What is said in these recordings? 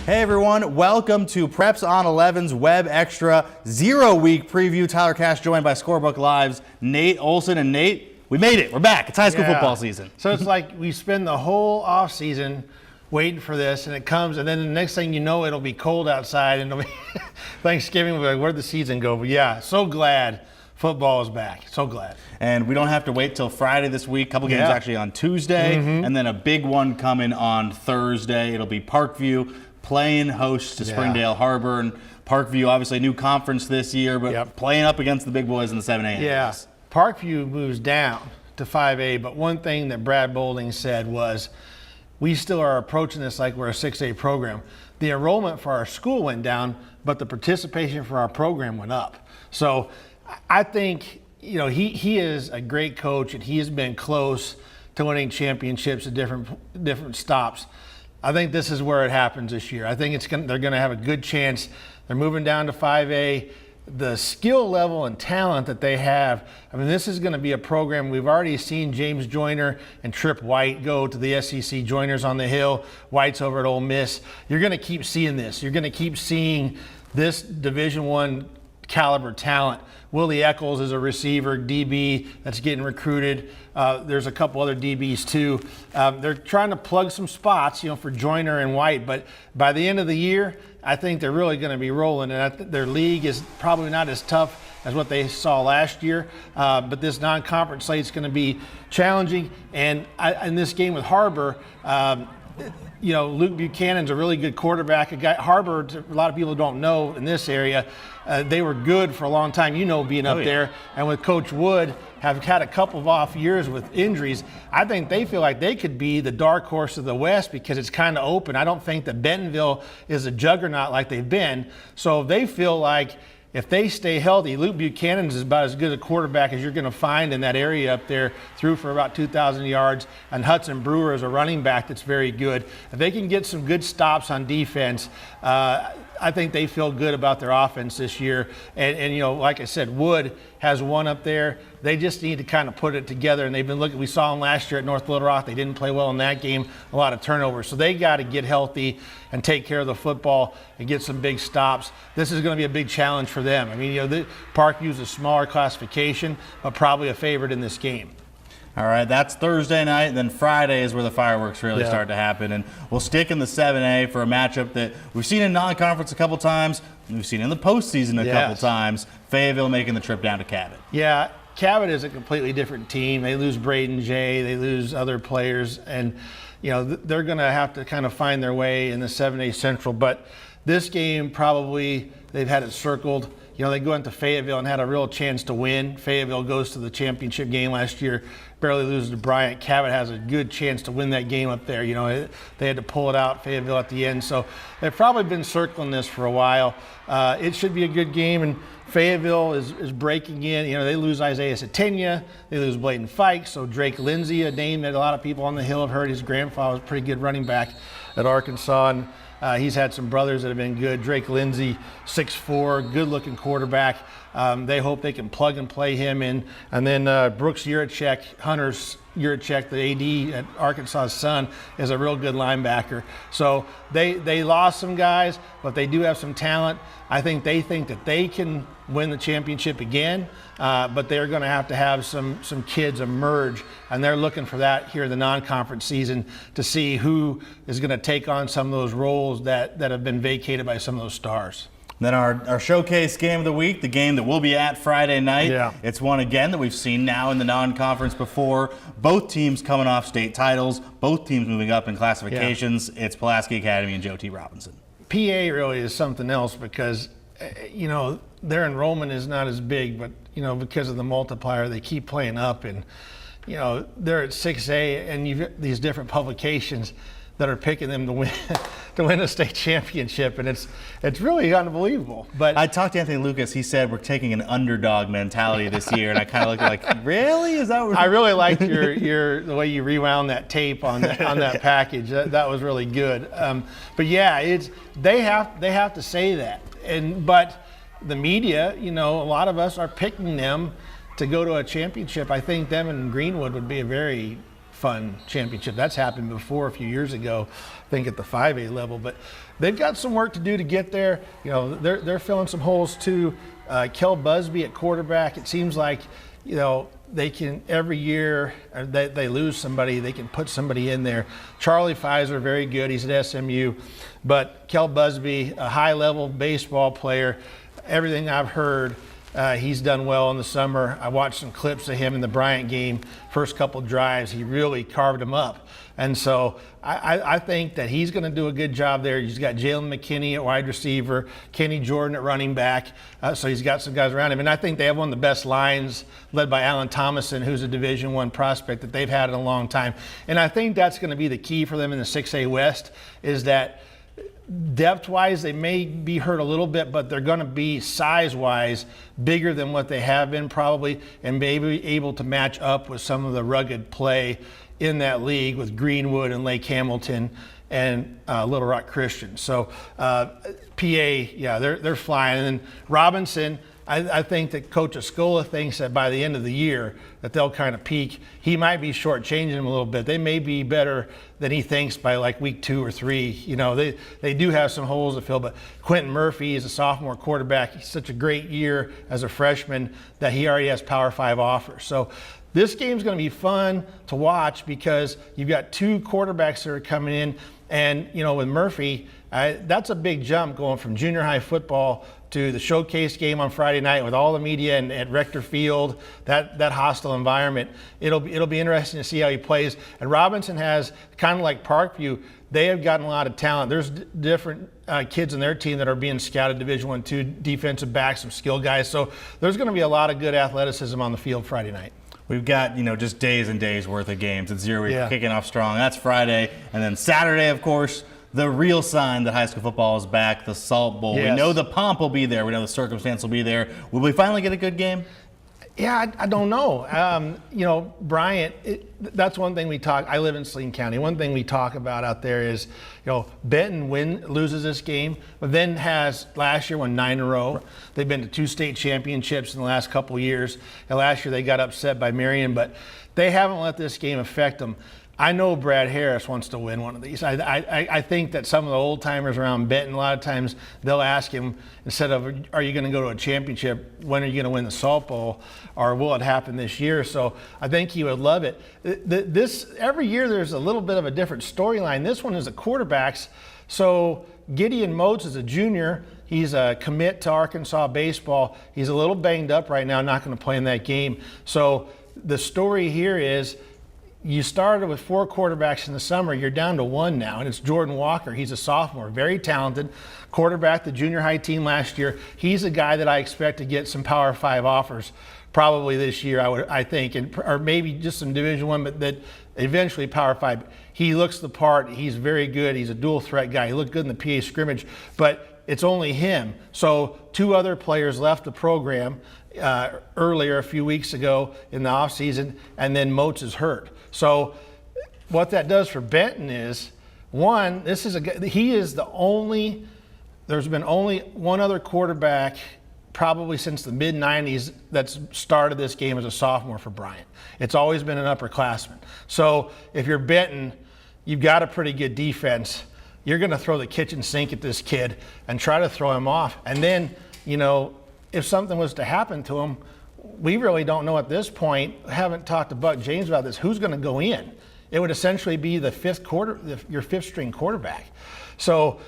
Hey everyone, welcome to Preps on 11's Web Extra 0-week preview. Tyler Cash joined by Scorebook Live's Nate Olson. And Nate, we made it. We're back. It's high school football season. So it's like we spend the whole off season waiting for this, and it comes, and then the next thing you know, it'll be cold outside, and it'll be Thanksgiving. We're like, where'd the season go? But yeah, so glad football is back. So glad. And we don't have to wait till Friday this week. A couple games actually on Tuesday, and then a big one coming on Thursday. It'll be Parkview playing host to Springdale Harbor. And Parkview, obviously a new conference this year, but playing up against the big boys in the 7A. Yeah, Parkview moves down to 5A, but one thing that Brad Boulding said was, we still are approaching this like we're a 6A program. The enrollment for our school went down, but the participation for our program went up. So I think, you know, he is a great coach, and he has been close to winning championships at different stops. I think this is where it happens this year. I think they're going to have a good chance. They're moving down to 5A. The skill level and talent that they have, I mean, this is going to be a program. We've already seen James Joyner and Trip White go to the SEC. Joyner's on the Hill. White's over at Ole Miss. You're going to keep seeing this. You're going to keep seeing this Division I caliber talent. Willie Eccles is a receiver, DB, that's getting recruited. There's a couple other DBs too. They're trying to plug some spots, you know, for Joyner and White, but by the end of the year, I think they're really going to be rolling, and their league is probably not as tough as what they saw last year, but this non-conference slate is going to be challenging. And in this game with Harbor, you know, Luke Buchanan's a really good quarterback. Harbor, a lot of people don't know in this area, they were good for a long time, you know, being up there. And with Coach Wood, have had a couple of off years with injuries. I think they feel like they could be the dark horse of the West because it's kind of open. I don't think that Bentonville is a juggernaut like they've been. So they feel like if they stay healthy, Luke Buchanan is about as good a quarterback as you're going to find in that area up there, threw for about 2,000 yards, and Hudson Brewer is a running back that's very good. If they can get some good stops on defense, I think they feel good about their offense this year. And you know, like I said, Wood has one up there. They just need to kind of put it together, and they've been looking. We saw them last year at North Little Rock. They didn't play well in that game, a lot of turnovers. So they got to get healthy and take care of the football and get some big stops. This is going to be a big challenge for them. I mean, you know, Parkview's a smaller classification, but probably a favorite in this game. All right, that's Thursday night. Then Friday is where the fireworks really start to happen. And we'll stick in the 7A for a matchup that we've seen in non-conference a couple times. We've seen in the postseason a couple times. Fayetteville making the trip down to Cabot. Yeah, Cabot is a completely different team. They lose Braden Jay. They lose other players. And, you know, they're going to have to kind of find their way in the 7A Central. But this game probably they've had it circled. You know, they go into Fayetteville and had a real chance to win. Fayetteville goes to the championship game last year, barely loses to Bryant. Cabot has a good chance to win that game up there. You know, they had to pull it out, Fayetteville at the end. So they've probably been circling this for a while. It should be a good game, and Fayetteville is breaking in. You know, they lose Isaiah Satenia, they lose Bladen Fike, so Drake Lindsay, a name that a lot of people on the Hill have heard. His grandfather was a pretty good running back at Arkansas, and he's had some brothers that have been good. Drake Lindsay, 6'4", good-looking quarterback. They hope they can plug and play him in. And then Brooks Yurachek, Hunter's Yurachek, the AD at Arkansas's son, is a real good linebacker. So they lost some guys, but they do have some talent. I think that they can win the championship again, but they're going to have some kids emerge, and they're looking for that here in the non-conference season to see who is going to take on some of those roles that have been vacated by some of those stars. Then our showcase game of the week, the game that we'll be at Friday night. It's one, again, that we've seen now in the non-conference before. Both teams coming off state titles, both teams moving up in classifications. It's Pulaski Academy and Joe T. Robinson. PA really is something else because, you know, their enrollment is not as big, but, you know, because of the multiplier, they keep playing up. And, you know, they're at 6A, and you've these different publications that are picking them to win a state championship, and it's really unbelievable. But I talked to Anthony Lucas. He said we're taking an underdog mentality this year, and I kind of looked like, really? Is that what I really liked the way you rewound that tape on that package. That was really good. But yeah, they have to say that, but the media, you know, a lot of us are picking them to go to a championship. I think them and Greenwood would be a very fun championship. That's happened before a few years ago, I think at the 5A level. But they've got some work to do to get there. You know, they're filling some holes too. Kel Busby at quarterback. It seems like, you know, they can every year they lose somebody, they can put somebody in there. Charlie Pfizer, very good. He's at SMU. But Kel Busby, a high-level baseball player. Everything I've heard, he's done well in the summer. I watched some clips of him in the Bryant game. First couple drives, he really carved him up. And so I think that he's going to do a good job there. He's got Jalen McKinney at wide receiver, Kenny Jordan at running back. So he's got some guys around him. And I think they have one of the best lines led by Alan Thomason, who's a Division I prospect that they've had in a long time. And I think that's going to be the key for them in the 6A West, is that depth-wise, they may be hurt a little bit, but they're going to be size-wise bigger than what they have been probably, and maybe able to match up with some of the rugged play in that league with Greenwood and Lake Hamilton and Little Rock Christian. So PA, yeah, they're flying. And then Robinson, I think that Coach Escola thinks that by the end of the year that they'll kind of peak. He might be shortchanging them a little bit. They may be better than he thinks by like week 2 or 3. You know, they do have some holes to fill, but Quentin Murphy is a sophomore quarterback. He's such a great year as a freshman that he already has Power 5 offers. So this game's going to be fun to watch because you've got 2 quarterbacks that are coming in. And, you know, with Murphy, that's a big jump going from junior high football to the showcase game on Friday night with all the media and at Rector Field, that hostile environment. It'll be interesting to see how he plays. And Robinson has, kind of like Parkview, they have gotten a lot of talent. There's different kids in their team that are being scouted Division I, II, defensive backs, some skill guys. So there's going to be a lot of good athleticism on the field Friday night. We've got, you know, just days and days worth of games. It's 0 week kicking off strong. That's Friday. And then Saturday, of course, the real sign that high school football is back, the Salt Bowl. Yes. We know the pomp will be there. We know the circumstance will be there. Will we finally get a good game? Yeah, I don't know. You know, Bryant, that's one thing we talk. I live in Saline County. One thing we talk about out there is, you know, Benton loses this game, but then has last year won 9 in a row. They've been to 2 state championships in the last couple of years. And last year they got upset by Marion, but they haven't let this game affect them. I know Brad Harris wants to win one of these. I think that some of the old timers around Benton, a lot of times they'll ask him, instead of, are you going to go to a championship, when are you going to win the Salt Bowl, or will it happen this year? So I think he would love it. Every year there's a little bit of a different storyline. This one is the quarterbacks. So Gideon Moats is a junior. He's a commit to Arkansas baseball. He's a little banged up right now, not going to play in that game. So the story here is, you started with 4 quarterbacks in the summer. You're down to 1 now, and it's Jordan Walker. He's a sophomore, very talented quarterback, the junior high team last year. He's a guy that I expect to get some Power 5 offers probably this year, I think, or maybe just some Division I, but that eventually Power 5. He looks the part. He's very good. He's a dual threat guy. He looked good in the PA scrimmage, but it's only him. So 2 other players left the program earlier a few weeks ago in the offseason, and then Moats is hurt. So what that does for Benton is, one, there's been only one other quarterback probably since the mid-90s that's started this game as a sophomore for Bryant. It's always been an upperclassman. So if you're Benton, you've got a pretty good defense. You're going to throw the kitchen sink at this kid and try to throw him off. And then, you know, if something was to happen to him, we really don't know at this point. Haven't talked to Buck James about this. Who's going to go in? It would essentially be your 5th string quarterback. So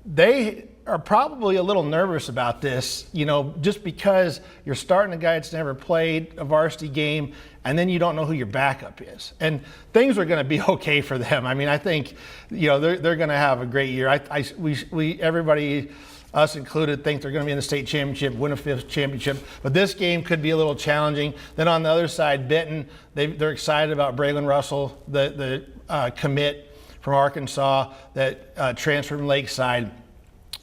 they are probably a little nervous about this, you know, just because you're starting a guy that's never played a varsity game, and then you don't know who your backup is. And things are going to be okay for them. I mean, I think, you know, they're going to have a great year. Everybody, us included, think they're going to be in the state championship, win a 5th championship. But this game could be a little challenging. Then on the other side, Benton, they're excited about Braylon Russell, the commit from Arkansas that transferred from Lakeside.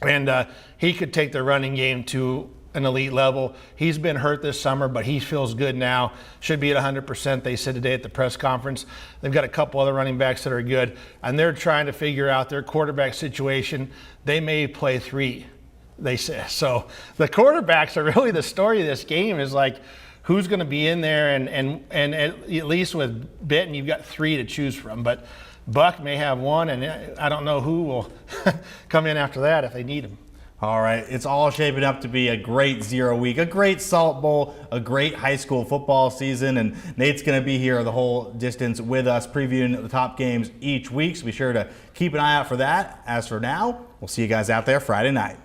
And he could take their running game to an elite level. He's been hurt this summer, but he feels good now. Should be at 100%, they said today at the press conference. They've got a couple other running backs that are good, and they're trying to figure out their quarterback situation. They may play 3, they say. So the quarterbacks are really the story of this game, is like, who's going to be in there, and at least with Benton, you've got 3 to choose from. But Buck may have 1, and I don't know who will come in after that if they need him. All right, it's all shaping up to be a great 0 week, a great Salt Bowl, a great high school football season, and Nate's going to be here the whole distance with us previewing the top games each week, so be sure to keep an eye out for that. As for now, we'll see you guys out there Friday night.